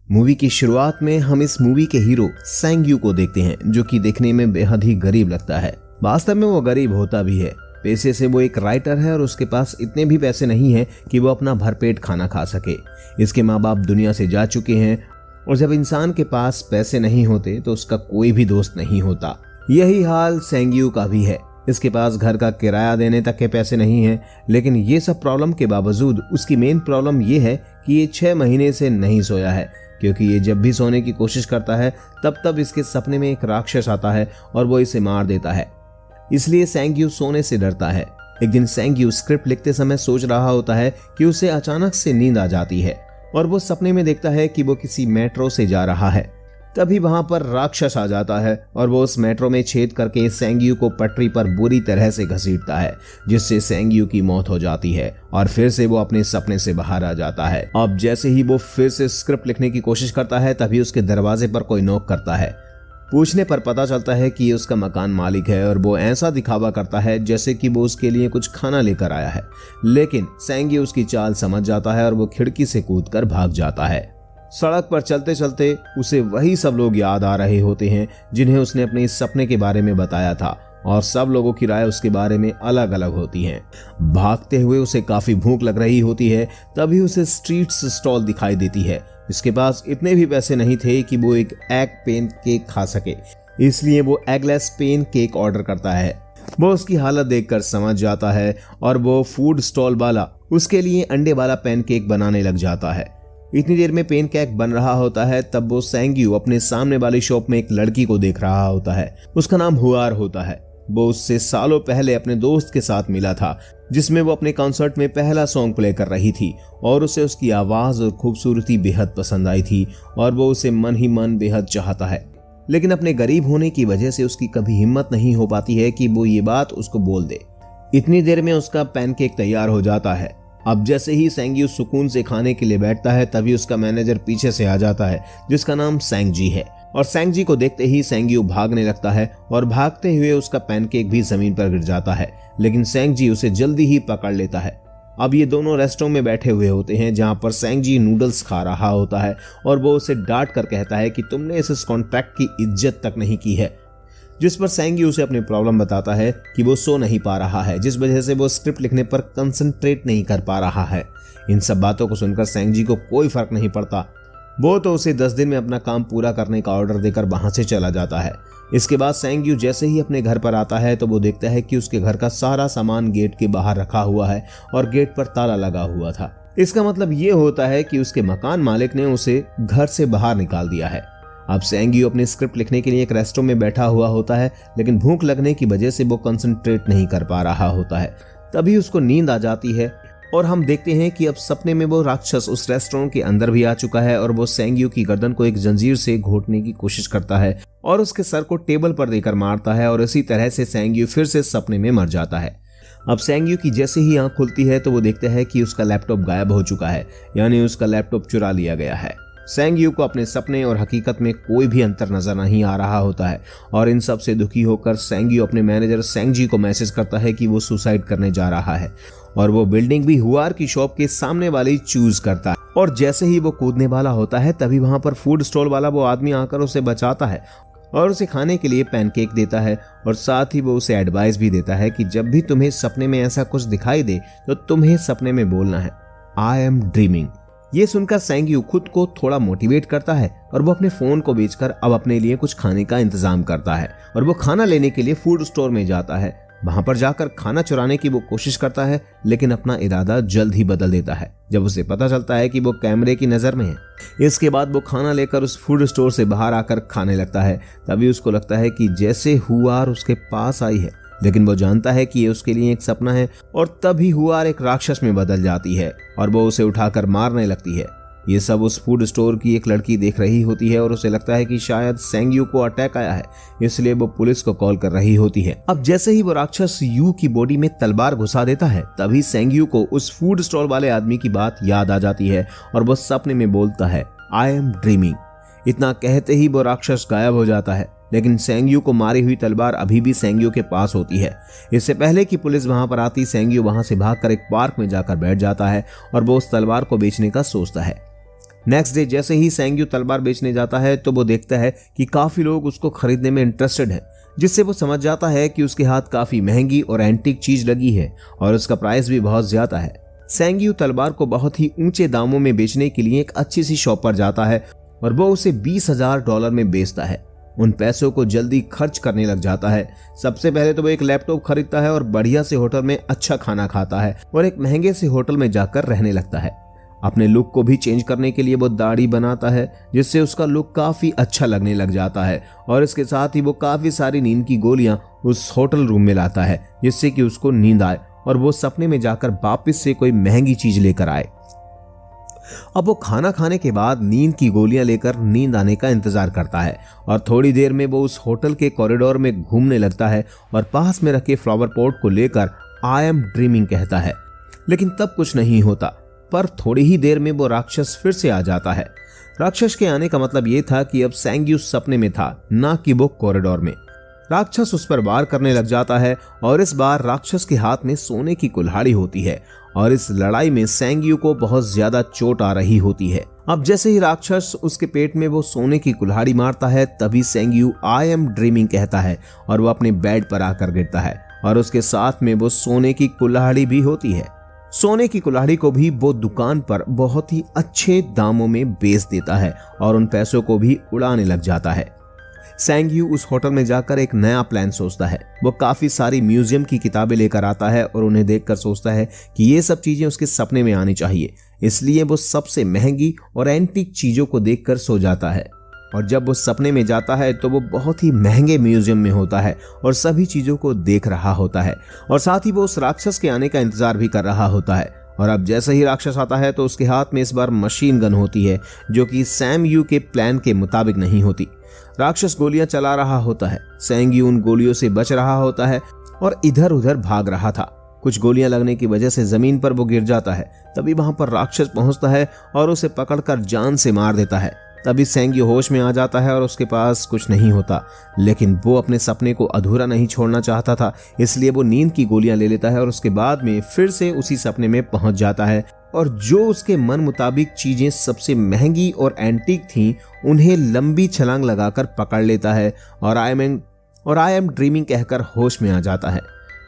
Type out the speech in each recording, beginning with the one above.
Movie की शुरुआत में हम इस मूवी के हीरो सेंग्यू को देखते हैं, जो कि देखने में बेहद ही गरीब लगता है। वास्तव में वो गरीब होता भी है। पैसे से वो एक राइटर है और उसके पास इतने भी पैसे नहीं है कि वो अपना भरपेट खाना खा सके। इसके माँ बाप दुनिया से जा चुके हैं और जब इंसान के पास पैसे नहीं होते तो उसका कोई भी दोस्त नहीं होता। यही हाल सेंग्यू का भी है। इसके पास घर का किराया देने तक के पैसे नहीं है, लेकिन ये सब प्रॉब्लम के बावजूद उसकी मेन प्रॉब्लम ये है कि ये 6 महीने से नहीं सोया है, क्योंकि ये जब भी सोने की कोशिश करता है तब इसके सपने में एक राक्षस आता है और वो इसे मार देता है। इसलिए सेंग्यू सोने से डरता है। एक दिन सेंग्यू स्क्रिप्ट लिखते समय सोच रहा होता है कि उसे अचानक से नींद आ जाती है और वो सपने में देखता है कि वो किसी मेट्रो से जा रहा है। तभी वहां पर राक्षस आ जाता है और वो उस मेट्रो में छेद करके सेंग्यू को पटरी पर बुरी तरह से घसीटता है, जिससे सेंग्यू की मौत हो जाती है और फिर से वो अपने सपने से बाहर आ जाता है। अब जैसे ही वो फिर से स्क्रिप्ट लिखने की कोशिश करता है तभी उसके दरवाजे पर कोई नॉक करता है। पूछने पर पता चलता है कि ये उसका मकान मालिक है और वो ऐसा दिखावा करता है जैसे कि वो उसके लिए कुछ खाना लेकर आया है, लेकिन सेंग्यू उसकी चाल समझ जाता है और वो खिड़की से कूदकर भाग जाता है। सड़क पर चलते चलते उसे वही सब लोग याद आ रहे होते हैं जिन्हें उसने अपने इस सपने के बारे में बताया था, और सब लोगों की राय उसके बारे में अलग अलग होती है। भागते हुए उसे काफी भूख लग रही होती है, तभी उसे स्ट्रीट्स स्टॉल दिखाई देती है। इसके पास इतने भी पैसे नहीं थे कि वो एक एग पेन केक खा सके, इसलिए वो एगलेस पेन केक ऑर्डर करता है। वो उसकी हालत देखकर समझ जाता है और वो फूड स्टॉल वाला उसके लिए अंडे वाला पैन केक बनाने लग जाता है। इतनी देर में पेन केक बन रहा होता है तब वो सेंग्यू अपने सामने वाली शॉप में एक लड़की को देख रहा होता है। उसका नाम हुआर होता है। वो उससे सालों पहले अपने दोस्त के साथ मिला था, जिसमें वो अपने कॉन्सर्ट में पहला सॉन्ग प्ले कर रही थी और उसे उसकी आवाज और खूबसूरती बेहद पसंद आई थी और वो उसे मन ही मन बेहद चाहता है। लेकिन अपने गरीब होने की वजह से उसकी कभी हिम्मत नहीं हो पाती है कि वो ये बात उसको बोल दे। इतनी देर में उसका पैनकेक तैयार हो जाता है। अब जैसे ही सेंग्यू सुकून से खाने के लिए बैठता है तभी उसका मैनेजर पीछे से आ जाता है, जिसका नाम सेंगजी है, और सेंगजी को देखते ही सेंग्यू भागने लगता है और भागते हुए उसका पैनकेक भी जमीन पर गिर जाता है, लेकिन सेंगजी उसे जल्दी ही पकड़ लेता है। अब ये दोनों रेस्टोरेंट में बैठे हुए होते हैं जहां पर सेंगजी नूडल्स खा रहा होता है और वो उसे डांट कर कहता है कि तुमने इस कॉन्ट्रैक्ट की इज्जत तक नहीं की है, जिस पर सेंग्यू उसे अपनी प्रॉब्लम बताता है कि वो सो नहीं पा रहा है, जिस वजह से वो स्क्रिप्ट लिखने पर कंसंट्रेट नहीं कर पा रहा है। इन सब बातों को सुनकर सेंग्जी को कोई फर्क नहीं पड़ता। वो तो उसे 10 दिन में अपना काम पूरा करने का ऑर्डर देकर वहां से चला जाता है। इसके बाद सेंग्यू जैसे ही अपने घर पर आता है तो वो देखता है कि उसके घर का सारा सामान गेट के बाहर रखा हुआ है और गेट पर ताला लगा हुआ था। इसका मतलब ये होता है कि उसके मकान मालिक ने उसे घर से बाहर निकाल दिया है। अब सेंग्यू अपनी स्क्रिप्ट लिखने के लिए एक रेस्टोरेंट में बैठा हुआ होता है, लेकिन भूख लगने की वजह से वो कंसंट्रेट नहीं कर पा रहा होता है। तभी उसको नींद आ जाती है और हम देखते हैं कि अब सपने में वो राक्षस उस रेस्टोरेंट के अंदर भी आ चुका है और वो सेंग्यू की गर्दन को एक जंजीर से घोटने की कोशिश करता है और उसके सर को टेबल पर देकर मारता है, और इसी तरह से सेंग्यू फिर से सपने में मर जाता है। अब सेंग्यू की जैसे ही आंख खुलती है तो वो देखता है कि उसका लैपटॉप गायब हो चुका है, यानी उसका लैपटॉप चुरा लिया गया है। सेंग्यू को अपने सपने और हकीकत में कोई भी अंतर नजर नहीं आ रहा होता है और इन सब से दुखी होकर सेंग्यू अपने मैनेजर सेंगजी को मैसेज करता है कि वो सुसाइड करने जा रहा है, और वो बिल्डिंग भी हुआर की शॉप के सामने वाली चूज करता है। और जैसे ही वो कूदने वाला होता है तभी वहां पर फूड स्टॉल वाला वो आदमी आकर उसे बचाता है और उसे खाने के लिए पैनकेक देता है, और साथ ही वो उसे एडवाइस भी देता है कि जब भी तुम्हें सपने में ऐसा कुछ दिखाई दे तो तुम्हें सपने में बोलना है, आई एम ड्रीमिंग। ये सुनकर सेंग्यू खुद को थोड़ा मोटिवेट करता है और वो अपने फोन को बेचकर अब अपने लिए कुछ खाने का इंतजाम करता है और वो खाना लेने के लिए फूड स्टोर में जाता है। वहां पर जाकर खाना चुराने की वो कोशिश करता है, लेकिन अपना इरादा जल्द ही बदल देता है जब उसे पता चलता है कि वो कैमरे की नजर में है। इसके बाद वो खाना लेकर उस फूड स्टोर से बाहर आकर खाने लगता है। तभी उसको लगता है कि जैसे हुआर उसके पास आई है, लेकिन वो जानता है कि ये उसके लिए एक सपना है, और तभी हुआर एक राक्षस में बदल जाती है और वो उसे उठाकर मारने लगती है। ये सब उस फूड स्टोर की एक लड़की देख रही होती है और उसे लगता है कि शायद सेंग्यू को अटैक आया है, इसलिए वो पुलिस को कॉल कर रही होती है। अब जैसे ही वो राक्षस यू की बॉडी में तलवार घुसा देता है तभी सेंग्यू को उस फूड स्टॉल वाले आदमी की बात याद आ जाती है और वो सपने में बोलता है, आई एम ड्रीमिंग। इतना कहते ही वो राक्षस गायब हो जाता है, लेकिन सेंग्यू को मारी हुई तलवार अभी भी सेंग्यू के पास होती है। इससे पहले कि पुलिस वहां पर आती, सेंग्यू वहां से भागकर एक पार्क में जाकर बैठ जाता है और वो उस तलवार को बेचने का सोचता है। नेक्स्ट डे जैसे ही सेंग्यू तलवार बेचने जाता है तो वो देखता है कि काफी लोग उसको खरीदने में इंटरेस्टेड हैं, जिससे वो समझ जाता है कि उसके हाथ काफी महंगी और एंटीक चीज लगी है और उसका प्राइस भी बहुत ज्यादा है। सेंग्यू तलवार को बहुत ही ऊंचे दामों में बेचने के लिए एक अच्छी सी शॉप पर जाता है और वो उसे $20,000 में बेचता है। उन पैसों को जल्दी खर्च करने लग जाता है। सबसे पहले तो वो एक लैपटॉप खरीदता है और बढ़िया से होटल में अच्छा खाना खाता है और एक महंगे से होटल में जाकर रहने लगता है। अपने लुक को भी चेंज करने के लिए वो दाढ़ी बनाता है, जिससे उसका लुक काफी अच्छा लगने लग जाता है और इसके साथ ही वो काफी सारी नींद की गोलियां उस होटल रूम में लाता है, जिससे कि उसको नींद आए और वो सपने में जाकर वापस से कोई महंगी चीज लेकर आए। अब वो खाना खाने के बाद नींद की गोलियां लेकर नींद आने का इंतजार करता है और थोड़ी देर में वो उस होटल के कॉरिडोर में घूमने लगता है और पास में रखे फ्लावर पॉट को लेकर आई एम ड्रीमिंग कहता है, लेकिन तब कुछ नहीं होता। पर थोड़ी ही देर में वो राक्षस फिर से आ जाता है। राक्षस के आने का मतलब ये था कि अब सेंग्यू सपने में था, ना कि वो कॉरिडोर में। राक्षस उस पर वार करने लग जाता है और इस बार राक्षस के हाथ में सोने की कुल्हाड़ी होती है और इस लड़ाई में सेंग्यू को बहुत ज्यादा चोट आ रही होती है। अब जैसे ही राक्षस उसके पेट में वो सोने की कुल्हाड़ी मारता है, तभी सेंग्यू आई एम ड्रीमिंग कहता है और वो अपने बेड पर आकर गिरता है और उसके साथ में वो सोने की कुल्हाड़ी भी होती है। सोने की कुल्हाड़ी को भी वो दुकान पर बहुत ही अच्छे दामों में बेच देता है और उन पैसों को भी उड़ाने लग जाता है। सेंग्यू उस होटल में जाकर एक नया प्लान सोचता है। वो काफी सारी म्यूजियम की किताबें लेकर आता है और उन्हें देखकर सोचता है कि ये सब चीजें उसके सपने में आनी चाहिए, इसलिए वो सबसे महंगी और एंटीक चीजों को देखकर सो जाता है। और जब वो सपने में जाता है तो वो बहुत ही महंगे म्यूजियम में होता है और सभी चीजों को देख रहा होता है और साथ ही वो उस राक्षस के आने का इंतजार भी कर रहा होता है। और अब जैसे ही राक्षस आता है तो उसके हाथ में इस बार मशीन गन होती है, जो कि सैंग्यू के प्लान के मुताबिक नहीं होती। राक्षस गोलियां चला रहा होता है। सैंग्यू उन गोलियों से बच रहा होता है और इधर उधर भाग रहा था। कुछ गोलियां लगने की वजह से जमीन पर वो गिर जाता है। तभी वहां पर राक्षस पहुंचता है और उसे पकड़कर जान से मार देता है। तभी सेंग्यू होश में आ जाता है और उसके पास कुछ नहीं होता, लेकिन वो अपने सपने को अधूरा नहीं छोड़ना चाहता था, इसलिए वो नींद की गोलियां ले लेता है और उसके बाद में फिर से उसी सपने में पहुंच जाता है और जो उसके मन मुताबिक चीजें सबसे महंगी और एंटीक थीं, उन्हें लंबी छलांग लगाकर पकड़ लेता है और आई एम ड्रीमिंग कहकर होश में आ जाता है।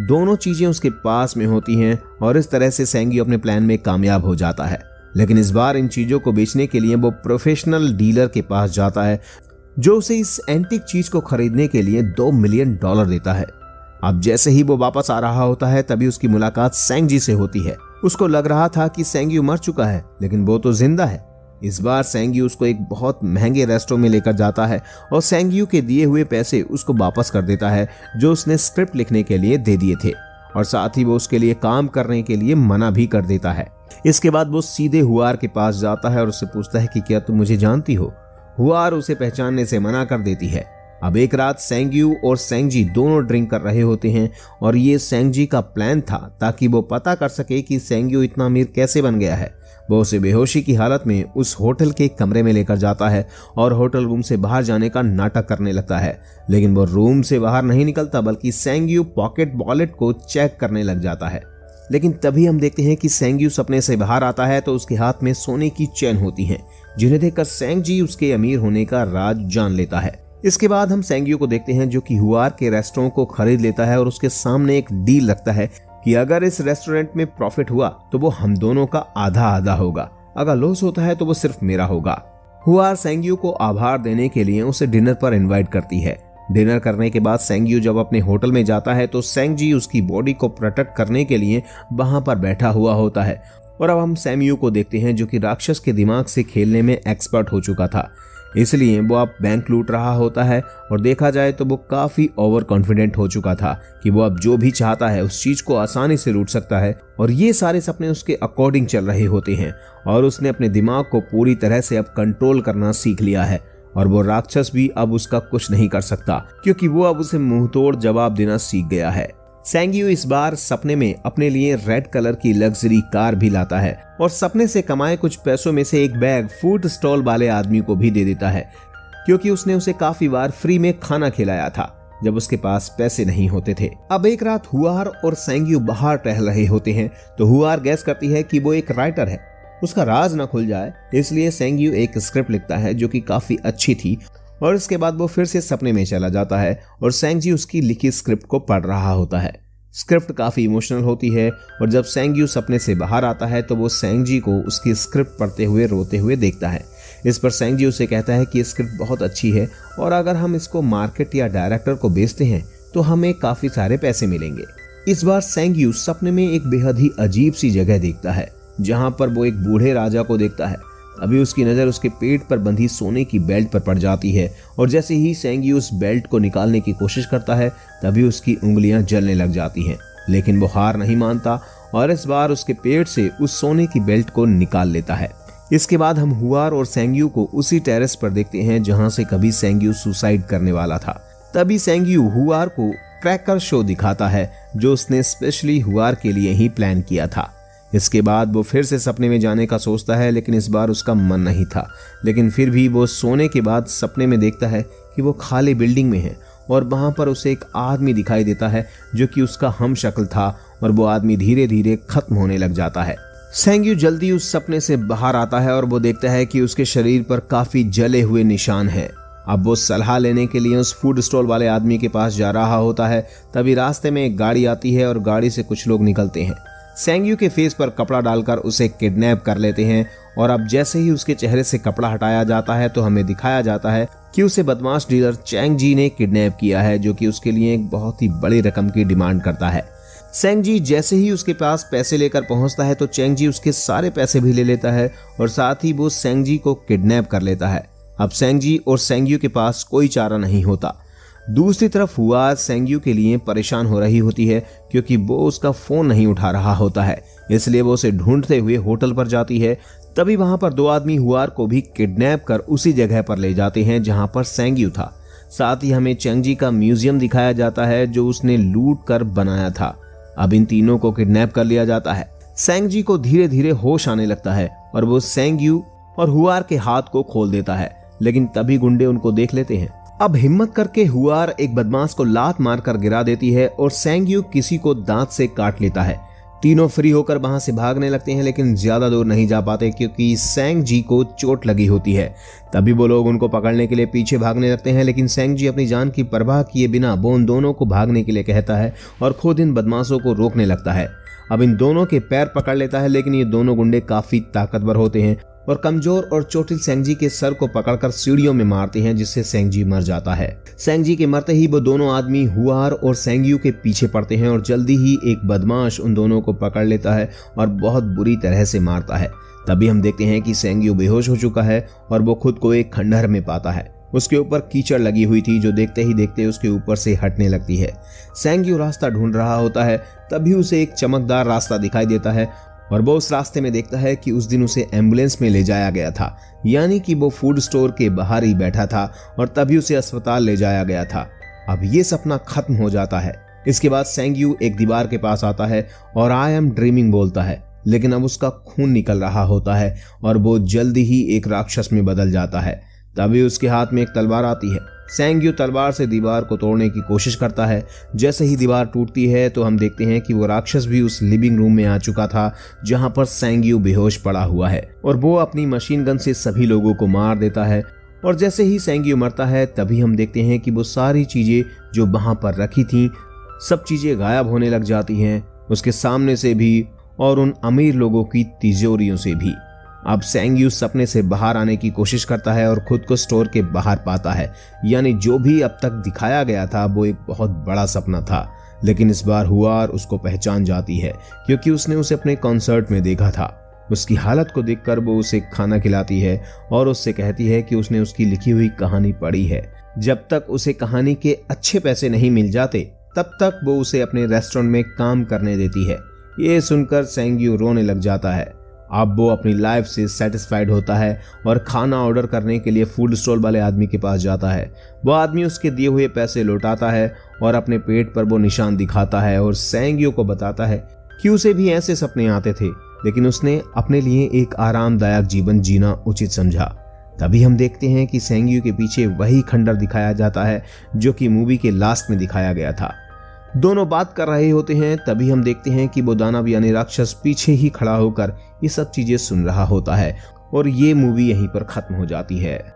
दोनों चीजें उसके पास में होती हैं और इस तरह से सेंग्यू अपने प्लान में कामयाब हो जाता है। लेकिन इस बार इन चीजों को बेचने के लिए वो प्रोफेशनल डीलर के पास जाता है, जो उसे इस एंटीक चीज को खरीदने के लिए $2 मिलियन देता है। अब जैसे ही वो वापस आ रहा होता है तभी उसकी मुलाकात सेंग्यू से होती है। उसको लग रहा था कि सेंग्यू मर चुका है, लेकिन वो तो जिंदा है। इस बार सेंग्यू उसको एक बहुत महंगे रेस्टोरेंट में लेकर जाता है और सेंग्यू के दिए हुए पैसे उसको वापस कर देता है, जो उसने स्क्रिप्ट लिखने के लिए दे दिए थे, और साथ ही वो उसके लिए काम करने के लिए मना भी कर देता है। इसके बाद वो सीधे हुआर के पास जाता है और उससे पूछता है कि क्या तुम मुझे जानती हो। हुआर उसे पहचानने से मना कर देती है। अब एक रात सेंग्यू और सेंगजी दोनों ड्रिंक कर रहे होते हैं और ये सेंगजी का प्लान था ताकि वो पता कर सके कि सेंग्यू इतना अमीर कैसे बन गया है। वो उसे बेहोशी की हालत में उस होटल के कमरे में लेकर जाता है और होटल रूम से बाहर जाने का नाटक करने लगता है, लेकिन वो रूम से बाहर नहीं निकलता बल्कि सेंग्यू पॉकेट वॉलेट को चेक करने लग जाता है। लेकिन तभी हम देखते हैं कि सेंग्यू सपने से बाहर आता है तो उसके हाथ में सोने की चेन होती है, जिन्हें देखकर सेंगजी उसके अमीर होने का राज जान लेता है। इसके बाद हम सेंग्यू को देखते हैं जो कि हुआर के रेस्टोरेंट को खरीद लेता है और उसके सामने एक डील रखता है कि अगर इस रेस्टोरेंट में प्रॉफिट हुआ तो वो हम दोनों का आधा आधा होगा, अगर लॉस होता है तो वो सिर्फ मेरा होगा। हुआर सेंग्यू को आभार देने के लिए उसे डिनर पर इनवाइट करती है। डिनर करने के बाद सेंग्यू जब अपने होटल में जाता है तो सेंगजी उसकी बॉडी को प्रोटेक्ट करने के लिए वहां पर बैठा हुआ होता है। और अब हम सैम्यू को देखते हैं जो कि राक्षस के दिमाग से खेलने में एक्सपर्ट हो चुका था, इसलिए वो अब बैंक लूट रहा होता है। और देखा जाए तो वो काफी ओवर कॉन्फिडेंट हो चुका था कि वो अब जो भी चाहता है उस चीज को आसानी से लूट सकता है, और ये सारे सपने उसके अकॉर्डिंग चल रहे होते हैं और उसने अपने दिमाग को पूरी तरह से अब कंट्रोल करना सीख लिया है। और वो राक्षस भी अब उसका कुछ नहीं कर सकता क्योंकि वो अब उसे मुंहतोड़ जवाब देना सीख गया है। सेंग्यू इस बार सपने में अपने लिए रेड कलर की लग्जरी कार भी लाता है और सपने से कमाए कुछ पैसों में से एक बैग फूड स्टॉल वाले आदमी को भी दे देता है, क्योंकि उसने उसे काफी बार फ्री में खाना खिलाया था जब उसके पास पैसे नहीं होते थे। अब एक रात हुआर और सेंग्यू बाहर टहल रहे होते हैं तो हुआर गैस करती है कि वो एक राइटर है। उसका राज ना खुल जाए, इसलिए सेंग्यू एक स्क्रिप्ट लिखता है जो कि काफी अच्छी थी, और इसके बाद वो फिर से सपने में चला जाता है और सेंग्यू उसकी लिखी स्क्रिप्ट को पढ़ रहा होता है। स्क्रिप्ट काफी इमोशनल होती है और जब सेंग्यू सपने से बाहर आता है तो वो सेंगजी को उसकी स्क्रिप्ट पढ़ते हुए रोते हुए देखता है। इस पर सेंग्यू उसे कहता है कि ये स्क्रिप्ट बहुत अच्छी है और अगर हम इसको मार्केट या डायरेक्टर को बेचते हैं तो हमें काफी सारे पैसे मिलेंगे। इस बार सेंग्यू सपने में एक बेहद ही अजीब सी जगह देखता है जहां पर वो एक बूढ़े राजा को देखता है। अभी उसकी नजर उसके पेट पर बंधी सोने की बेल्ट पर पड़ जाती है और जैसे ही सेंग्यू उस बेल्ट को निकालने की कोशिश करता है तभी उसकी उंगलियां जलने लग जाती हैं, लेकिन वो हार नहीं मानता और इस बार उसके पेट से उस सोने की बेल्ट को निकाल लेता है। इसके बाद हम हुआर और सेंग्यू को उसी टेरेस पर देखते हैं जहां से कभी सेंग्यू सुसाइड करने वाला था। तभी सेंग्यू हुआर को क्रैकर शो दिखाता है जो उसने स्पेशली हुआर के लिए ही प्लान किया था। इसके बाद वो फिर से सपने में जाने का सोचता है, लेकिन इस बार उसका मन नहीं था, लेकिन फिर भी वो सोने के बाद सपने में देखता है कि वो खाली बिल्डिंग में है और वहां पर उसे एक आदमी दिखाई देता है जो कि उसका हम शक्ल था और वो आदमी धीरे धीरे खत्म होने लग जाता है। सेंग्यू जल्दी उस सपने से बाहर आता है और वो देखता है कि उसके शरीर पर काफी जले हुए निशान हैं। अब वो सलाह लेने के लिए उस फूड स्टॉल वाले आदमी के पास जा रहा होता है, तभी रास्ते में एक गाड़ी आती है और गाड़ी से कुछ लोग निकलते हैं। सेंग्यू के फेस पर कपड़ा डालकर उसे किडनैप कर लेते हैं और अब जैसे ही उसके चेहरे से कपड़ा हटाया जाता है तो हमें दिखाया जाता है कि उसे बदमाश डीलर चैंगजी ने किडनैप किया है जो कि उसके लिए एक बहुत ही बड़ी रकम की डिमांड करता है। सेंगजी जैसे ही उसके पास पैसे लेकर पहुंचता है तो चैंगजी उसके सारे पैसे भी ले लेता है और साथ ही वो सेंगजी को किडनैप कर लेता है। अब सेंगजी और सेंग्यू के पास कोई चारा नहीं होता। दूसरी तरफ हुआर सेंग्यू के लिए परेशान हो रही होती है क्योंकि वो उसका फोन नहीं उठा रहा होता है, इसलिए वो उसे ढूंढते हुए होटल पर जाती है। तभी वहां पर दो आदमी हुआर को भी किडनैप कर उसी जगह पर ले जाते हैं जहां पर सेंग्यू था। साथ ही हमें चैंगजी का म्यूजियम दिखाया जाता है जो उसने लूट कर बनाया था। अब इन तीनों को किडनैप कर लिया जाता है। सेंग्जी को धीरे धीरे होश आने लगता है और वो सेंग्यू और हुआर के हाथ को खोल देता है, लेकिन तभी गुंडे उनको देख लेते हैं। अब हिम्मत करके हुआर एक बदमाश को लात मारकर गिरा देती है और सेंग्यू किसी को दांत से काट लेता है। तीनों फ्री होकर वहां से भागने लगते हैं, लेकिन ज्यादा दूर नहीं जा पाते क्योंकि सेंगजी को चोट लगी होती है। तभी वो लोग उनको पकड़ने के लिए पीछे भागने लगते हैं, लेकिन सेंगजी अपनी जान की परवाह किए बिना वो उन दोनों को भागने के लिए कहता है और खुद इन बदमाशों को रोकने लगता है। अब इन दोनों के पैर पकड़ लेता है, लेकिन ये दोनों गुंडे काफी ताकतवर होते हैं और कमजोर और चोटिल सेंगजी के सर को पकड़कर सीढ़ियों में मारते हैं, जिससे सेंगजी मर जाता है। सेंगजी के मरते ही वो दोनों आदमी हुआर और सेंग्यू के पीछे पड़ते हैं और जल्दी ही एक बदमाश उन दोनों को पकड़ लेता है और बहुत बुरी तरह से मारता है। तभी हम देखते हैं कि सेंग्यू बेहोश हो चुका है और वो खुद को एक खंडहर में पाता है। उसके ऊपर कीचड़ लगी हुई थी जो देखते ही देखते उसके ऊपर से हटने लगती है। सेंग्यू रास्ता ढूंढ रहा होता है, तभी उसे एक चमकदार रास्ता दिखाई देता है और वो उस रास्ते में देखता है कि उस दिन उसे एम्बुलेंस में ले जाया गया था, यानी कि वो फूड स्टोर के बाहर ही बैठा था और तभी उसे अस्पताल ले जाया गया था। अब ये सपना खत्म हो जाता है। इसके बाद सेंग्यू एक दीवार के पास आता है और आई एम ड्रीमिंग बोलता है, लेकिन अब उसका खून निकल रहा होता है और वो जल्दी ही एक राक्षस में बदल जाता है। तभी उसके हाथ में एक तलवार आती है। सेंग्यू तलवार से दीवार को तोड़ने की कोशिश करता है। जैसे ही दीवार टूटती है तो हम देखते हैं कि वो राक्षस भी उस लिविंग रूम में आ चुका था जहां पर सेंग्यू बेहोश पड़ा हुआ है और वो अपनी मशीन गन से सभी लोगों को मार देता है। और जैसे ही सेंग्यू मरता है तभी हम देखते हैं कि वो सारी चीजें जो वहां पर रखी थी सब चीजें गायब होने लग जाती हैं, उसके सामने से भी और उन अमीर लोगों की तिजोरियों से भी। अब सेंग्यू सपने से बाहर आने की कोशिश करता है और खुद को स्टोर के बाहर पाता है, यानी जो भी अब तक दिखाया गया था वो एक बहुत बड़ा सपना था। लेकिन इस बार हुआर उसको पहचान जाती है क्योंकि उसने उसे अपने कॉन्सर्ट में देखा था। उसकी हालत को देखकर वो उसे खाना खिलाती है और उससे कहती है कि उसने उसकी लिखी हुई कहानी पढ़ी है। जब तक उसे कहानी के अच्छे पैसे नहीं मिल जाते तब तक वो उसे अपने रेस्टोरेंट में काम करने देती है। ये सुनकर सेंग्यू रोने लग जाता है। अब वो अपनी लाइफ से सेटिस्फाइड होता है और खाना ऑर्डर करने के लिए फूड स्टॉल वाले आदमी के पास जाता है। वो आदमी उसके दिए हुए पैसे लौटाता है और अपने पेट पर वो निशान दिखाता है और सेंग्यू को बताता है कि उसे भी ऐसे सपने आते थे, लेकिन उसने अपने लिए एक आरामदायक जीवन जीना उचित समझा। तभी हम देखते हैं कि सेंग्यू के पीछे वही खंडर दिखाया जाता है जो कि मूवी के लास्ट में दिखाया गया था। दोनों बात कर रहे होते हैं, तभी हम देखते हैं कि वो दानव यानी राक्षस पीछे ही खड़ा होकर ये सब चीजें सुन रहा होता है और ये मूवी यहीं पर खत्म हो जाती है।